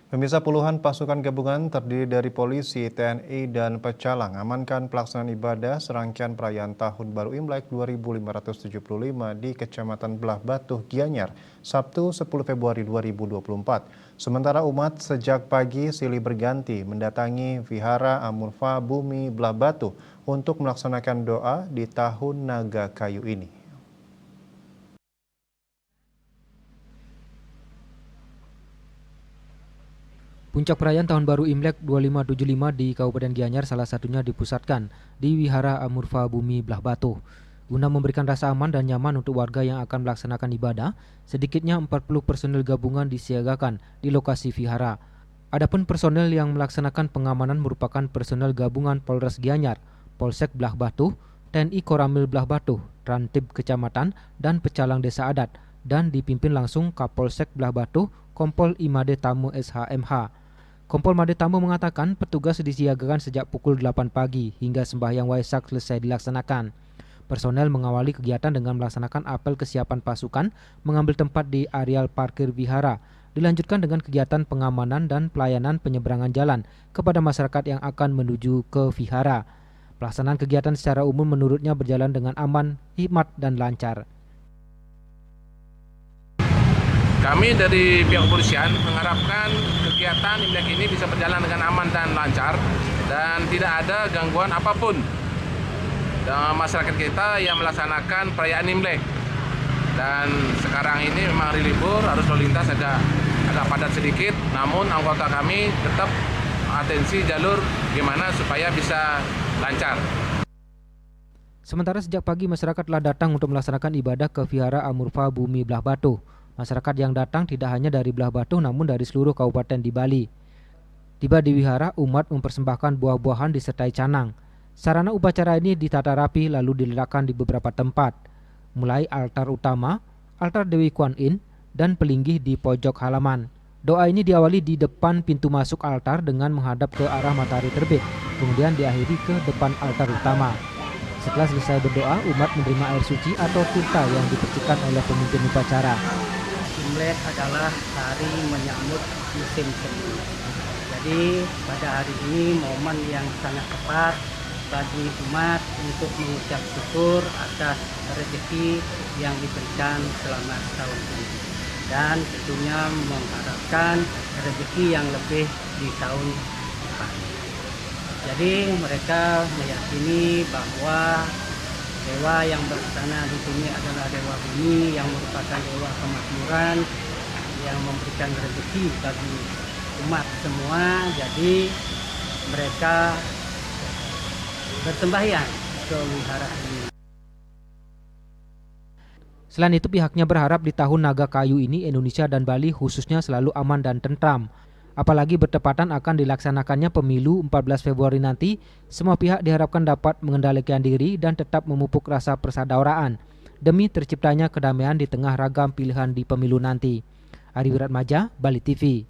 Pemirsa, puluhan pasukan gabungan terdiri dari polisi, TNI, dan pecalang amankan pelaksanaan ibadah serangkaian perayaan Tahun Baru Imlek 2575 di Kecamatan Belah Batuh, Gianyar, Sabtu 10 Februari 2024. Sementara umat sejak pagi silih berganti mendatangi Vihara Amurfa Bumi Belah Batuh untuk melaksanakan doa di Tahun Naga Kayu ini. Puncak perayaan Tahun Baru Imlek 2575 di Kabupaten Gianyar salah satunya dipusatkan di Wihara Amurfa Bumi Belah Batuh. Guna memberikan rasa aman dan nyaman untuk warga yang akan melaksanakan ibadah, sedikitnya 40 personel gabungan disiagakan di lokasi vihara. Adapun personel yang melaksanakan pengamanan merupakan personel gabungan Polres Gianyar, Polsek Belah Batuh, TNI Koramil Belah Batuh, Rantib Kecamatan, dan Pecalang Desa Adat, dan dipimpin langsung Kapolsek Belah Batuh, Kompol Imade Tamu SHMH. Kompol Made Tamu mengatakan petugas disiagakan sejak pukul 8 pagi hingga sembahyang Waisak selesai dilaksanakan. Personel mengawali kegiatan dengan melaksanakan apel kesiapan pasukan mengambil tempat di areal parkir vihara. Dilanjutkan dengan kegiatan pengamanan dan pelayanan penyeberangan jalan kepada masyarakat yang akan menuju ke vihara. Pelaksanaan kegiatan secara umum menurutnya berjalan dengan aman, hikmat, dan lancar. Kami dari pihak kepolisian mengharapkan kegiatan Imlek ini bisa berjalan dengan aman dan lancar dan tidak ada gangguan apapun dengan masyarakat kita yang melaksanakan perayaan Imlek. Dan sekarang ini memang hari libur, arus lalu lintas agak padat sedikit, namun anggota kami tetap atensi jalur gimana supaya bisa lancar. Sementara sejak pagi masyarakat telah datang untuk melaksanakan ibadah ke Vihara Amurfa Bumi Belah Batuh. Masyarakat yang datang tidak hanya dari Belah Batuh namun dari seluruh kabupaten di Bali. Tiba di wihara, umat mempersembahkan buah-buahan disertai canang. Sarana upacara ini ditata rapi lalu diletakkan di beberapa tempat, mulai altar utama, altar Dewi Kuan Yin, dan pelinggih di pojok halaman. Doa ini diawali di depan pintu masuk altar dengan menghadap ke arah matahari terbit, kemudian diakhiri ke depan altar utama. Setelah selesai berdoa, umat menerima air suci atau tirta yang dipercikan oleh pemimpin upacara. Imlek adalah hari menyambut musim semi. Jadi pada hari ini momen yang sangat tepat bagi umat untuk mengucap syukur atas rezeki yang diberikan selama tahun ini. Dan tentunya mengharapkan rezeki yang lebih di tahun depan. Jadi mereka meyakini bahwa dewa yang bersana di sini adalah dewa bumi yang merupakan dewa kemakmuran yang memberikan rezeki bagi umat semua. Jadi mereka bersembahyang ke wihara ini. Selain itu pihaknya berharap di tahun Naga Kayu ini Indonesia dan Bali khususnya selalu aman dan tentram. Apalagi bertepatan akan dilaksanakannya pemilu 14 Februari nanti, semua pihak diharapkan dapat mengendalikan diri dan tetap memupuk rasa persaudaraan demi terciptanya kedamaian di tengah ragam pilihan di pemilu nanti. Ari Wiratmaja, Bali TV.